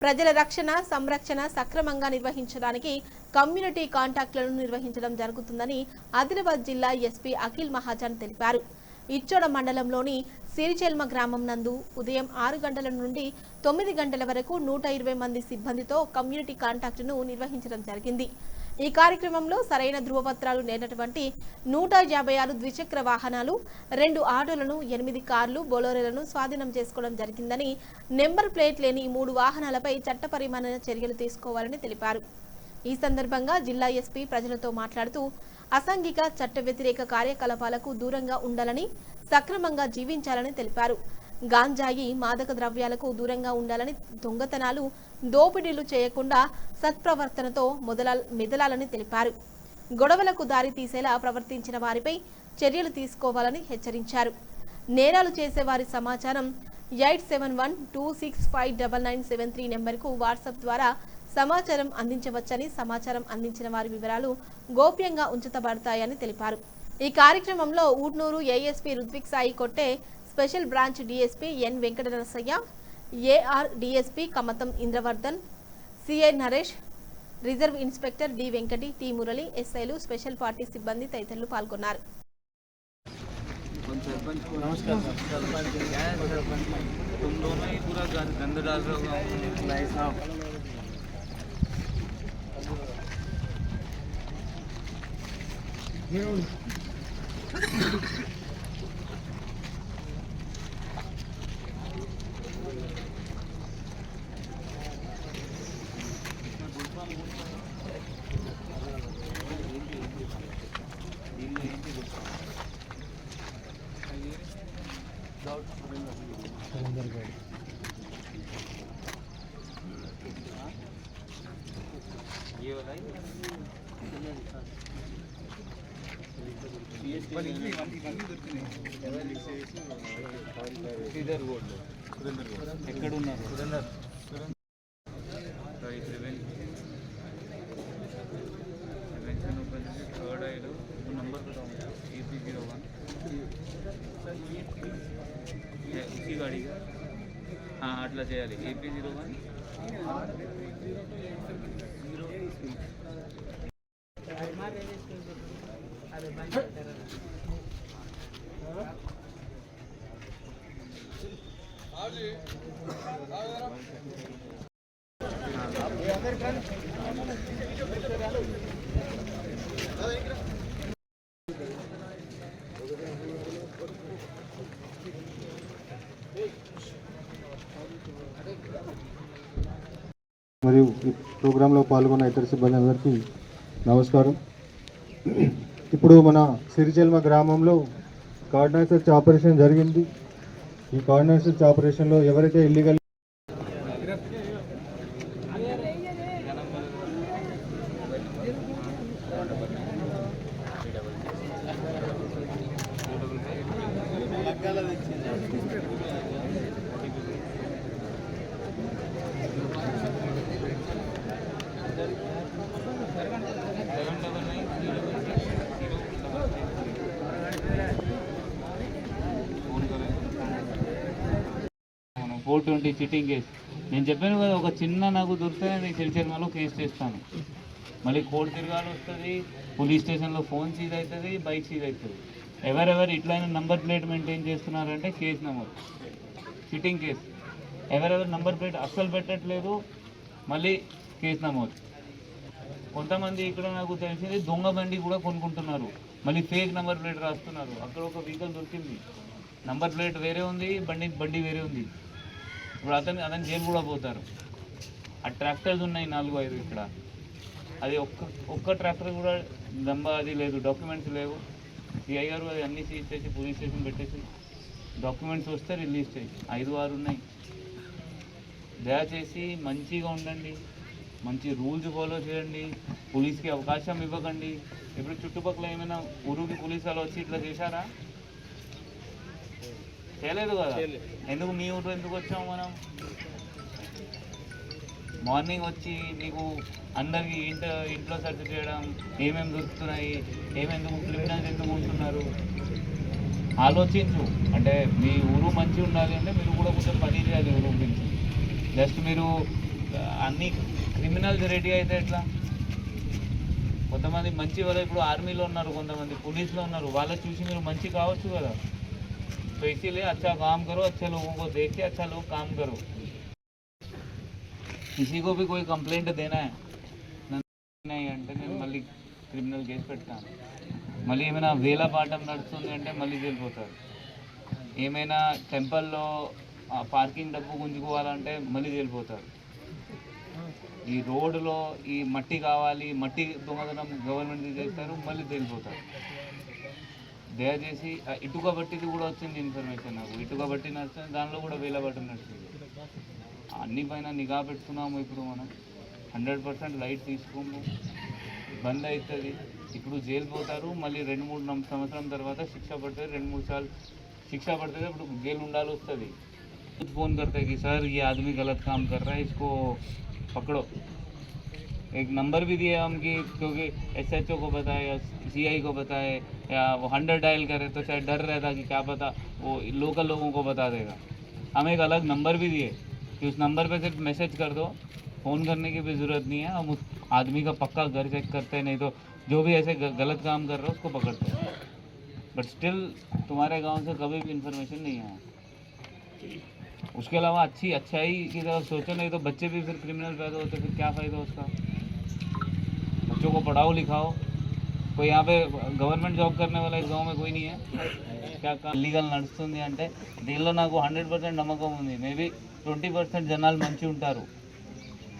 ప్రజల రక్షణ సంరక్షణ సక్రమంగా నిర్వహించడానికి కమ్యూనిటీ కాంటాక్ట్లను నిర్వహించడం జరుగుతుందని ఆదిలాబాద్ జిల్లా ఎస్పీ అఖిల్ మహాజన్ తెలిపారు. ఇచ్చోడ మండలంలోని సిరిచెల్మ గ్రామం నందు ఉదయం 6 గంటల నుండి 9 గంటల వరకు 120 మంది సిబ్బందితో కమ్యూనిటీ కాంటాక్ట్ను నిర్వహించడం జరిగింది. ఈ కార్యక్రమంలో సరైన ధృవపత్రాలు లేనటువంటి 156 ద్విచక్ర వాహనాలు, 2 ఆటోలను, 8 కార్లు, బొలెరోలను స్వాధీనం చేసుకోవడం జరిగిందని, నెంబర్ ప్లేట్ లేని 3 వాహనాలపై చట్టపరమైన చర్యలు తీసుకోవాలని తెలిపారు. ఈ సందర్భంగా జిల్లా ఎస్పీ ప్రజలతో మాట్లాడుతూ అసాంఘిక చట్ట వ్యతిరేక కార్యకలాపాలకు దూరంగా ఉండాలని, సక్రమంగా జీవించాలని తెలిపారు. గాంజాయి మాదక ద్రవ్యాలకు దూరంగా ఉండాలని, దొంగతనాలు దోపిడీలు చేయకుండా సత్ప్రవర్తనతో మెదలాలని తెలిపారు. గొడవలకు దారి తీసేలా ప్రవర్తించిన వారిపై చర్యలు తీసుకోవాలని హెచ్చరించారు. నేరాలు చేసే వారి సమాచారం 8712659973 నెంబర్కు వాట్సాప్ ద్వారా సమాచారం అందించవచ్చని, సమాచారం అందించిన వారి వివరాలు గోప్యంగా ఉంచబడతాయని తెలిపారు. ఈ కార్యక్రమంలో Utnoor ASP Rudvik Sai Kotte, special branch DSP N Venkatanarasaiah, AR DSP Kamatham Indravardhan, CI Naresh, reserve inspector D Venkati, T Murali, ఎస్ఐలు, స్పెషల్ పార్టీ సిబ్బంది తదితరులు పాల్గొన్నారు. ఎక్కడ ఉన్నారు? థర్డ్ ఐలో నంబర్ AP01 उसी गाड़ी का అట్లా చేయాలి. AP01 మరియు ఈ ప్రోగ్రాంలో పాల్గొన్న ఇతర సిబ్బంది అందరికీ నమస్కారం. ఇప్పుడు మన సిరిచెల్మ గ్రామంలో కార్డినల్ సెర్చ్ ఆపరేషన్ జరిగింది. ఈ కార్డినల్ సెర్చ్ ఆపరేషన్లో ఎవరైతే ఇల్లీగల్ $420 చిట్టింగ్ కేసు. నేను చెప్పాను కదా, ఒక చిన్న నాకు దొరికితే నేను సిరిచెల్మలో కేసు చేస్తాను. మళ్ళీ కోర్టు తిరగాలి వస్తుంది, పోలీస్ స్టేషన్లో ఫోన్ సీజ్ అవుతుంది, బైక్ సీజ్ అవుతుంది. ఎవరెవరు ఇట్లయినా నంబర్ ప్లేట్ మెయింటైన్ చేస్తున్నారంటే కేసు నమోదు, చిట్టింగ్ కేసు. ఎవరెవరు నంబర్ ప్లేట్ అస్సలు పెట్టట్లేదు, మళ్ళీ కేసు నమోదు. కొంతమంది ఇక్కడ నాకు తెలిసింది దొంగ బండి కూడా కొనుక్కుంటున్నారు, మళ్ళీ ఫేక్ నంబర్ ప్లేట్ రాస్తున్నారు. అక్కడ ఒక వెహికల్ దొరికింది, నంబర్ ప్లేట్ వేరే ఉంది, బండి వేరే ఉంది. ఇప్పుడు అతను జైలు కూడా పోతారు. ఆ ట్రాక్టర్స్ ఉన్నాయి 4-5 ఇక్కడ. అది ఒక్క ట్రాక్టర్ కూడా దంబా అది లేదు, డాక్యుమెంట్స్ లేవు. సిఐ గారు అది అన్నీ సీజ్ చేసి పోలీస్ స్టేషన్ పెట్టేసి డాక్యుమెంట్స్ వస్తే రిలీజ్ చేసి 5-6 ఉన్నాయి. దయచేసి మంచిగా ఉండండి, మంచి రూల్స్ ఫాలో చేయండి, పోలీస్కి అవకాశం ఇవ్వకండి. ఇప్పుడు చుట్టుపక్కల ఏమైనా ఊరికి పోలీసు వాళ్ళు వచ్చి ఇట్లా చేశారా? చేయలేదు కదా. ఎందుకు మీ ఊరు ఎందుకు వచ్చాము మనం? మార్నింగ్ వచ్చి నీకు అందరికి ఇంట్లో సెర్చ్ చేయడం, ఏమేమి దొరుకుతున్నాయి, ఏమెందుకు క్రిమినల్స్ ఎందుకు ఉంటున్నారు ఆలోచించు. అంటే మీ ఊరు మంచిగా ఉండాలి అంటే మీరు కూడా కొంచెం పని చేయాలి ఊరు గురించి. జస్ట్ మీరు అన్ని క్రిమినల్స్ రెడీ అయితే ఎట్లా? కొంతమంది మంచి వాళ్ళు ఇప్పుడు ఆర్మీలో ఉన్నారు, కొంతమంది पुलिसలో ఉన్నారు, వాళ్ళ చూసి మీరు మంచి కావచ్చు కదా. तो इसीलिए अच्छा काम करो, अच्छे लोगों को देख के अच्छा लोग काम करो. किसी को भी कोई कंप्लेंट देना है नहीं అంటే నేను మళ్ళీ క్రిమినల్ కేసు పెడతాను. మళ్ళీ ఏమైనా వేల పాఠం నడుస్తుంది అంటే మళ్ళీ వెళ్ళిపోతారు. ఏమైనా టెంపుల్లో పార్కింగ్ డబ్బు గుంజుకోవాలంటే మళ్ళీ వెళ్ళిపోతారు. ఈ రోడ్డులో ఈ మట్టి కావాలి, మట్టి దొంగతనం గవర్నమెంట్ చేస్తారు, మళ్ళీ వెళ్ళిపోతారు. దయచేసి ఇటుక బట్టిది కూడా వచ్చింది ఇన్ఫర్మేషన్ నాకు. ఇటుక బట్టి నడుస్తుంది, దానిలో కూడా వేల బట్టి నడుస్తుంది. అన్ని పైన నిఘా పెట్టుకున్నాము. ఇప్పుడు మనం 100% లైట్ తీసుకోము, బంద్ అవుతుంది. ఇప్పుడు జైలు పోతారు, మళ్ళీ 2-3 సంవత్సరం తర్వాత శిక్ష పడుతుంది, 2-3 साल శిక్ష పడుతుంది. ఇప్పుడు జైలు ఉండాలి వస్తుంది. फ़ोन करते हैं कि सर ये आदमी गलत काम कर रहा है, इसको पकड़ो. एक नंबर भी दिया हम कि क्योंकि SHO को बताए या CI को बताए या वो 100 डायल करे तो शायद डर रहता कि क्या पता वो लोकल लोगों को बता देगा. हम एक अलग नंबर भी दिए कि उस नंबर पे सिर्फ मैसेज कर दो, फ़ोन करने की भी ज़रूरत नहीं है. हम उस आदमी का पक्का घर चेक करते हैं, नहीं तो जो भी ऐसे गलत काम कर रहा है उसको पकड़ते हैं. बट स्टिल तुम्हारे गांव से कभी भी इन्फॉर्मेशन नहीं आया. उसके अलावा अच्छाई की तरफ सोचो, नहीं तो बच्चे भी फिर क्रिमिनल पैदा होते, फिर क्या फ़ायदा उसका. बच्चों को पढ़ाओ लिखाओ. कोई यहाँ पे गवर्नमेंट जॉब करने वाला इस गांव में कोई नहीं है. क्या లీగల్ నడుస్తుంది అంటే దీనిలో నాకు 100% నమ్మకం ఉంది. మేబీ 20% జనాలు మంచి ఉంటారు.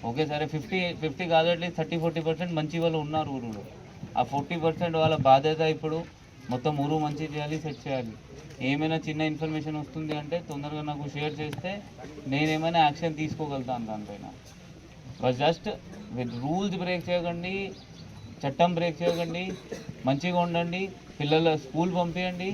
ఓకే సరే 50 కాదు, అట్లీస్ట్ 30-40% మంచి వాళ్ళు ఉన్నారు ఊరులో. ఆ 40% వాళ్ళ బాధ్యత ఇప్పుడు మొత్తం ఊరు మంచి చేయాలి, సెట్ చేయాలి. ఏమైనా చిన్న ఇన్ఫర్మేషన్ వస్తుంది అంటే తొందరగా నాకు షేర్ చేస్తే నేనేమైనా యాక్షన్ తీసుకోగలుగుతాను దానిపైన. బస్ జస్ట్ రూల్స్ బ్రేక్ చేయకండి, చట్టం బ్రేక్ చేయకండి, మంచిగా ఉండండి, పిల్లల స్కూల్ పంపించండి,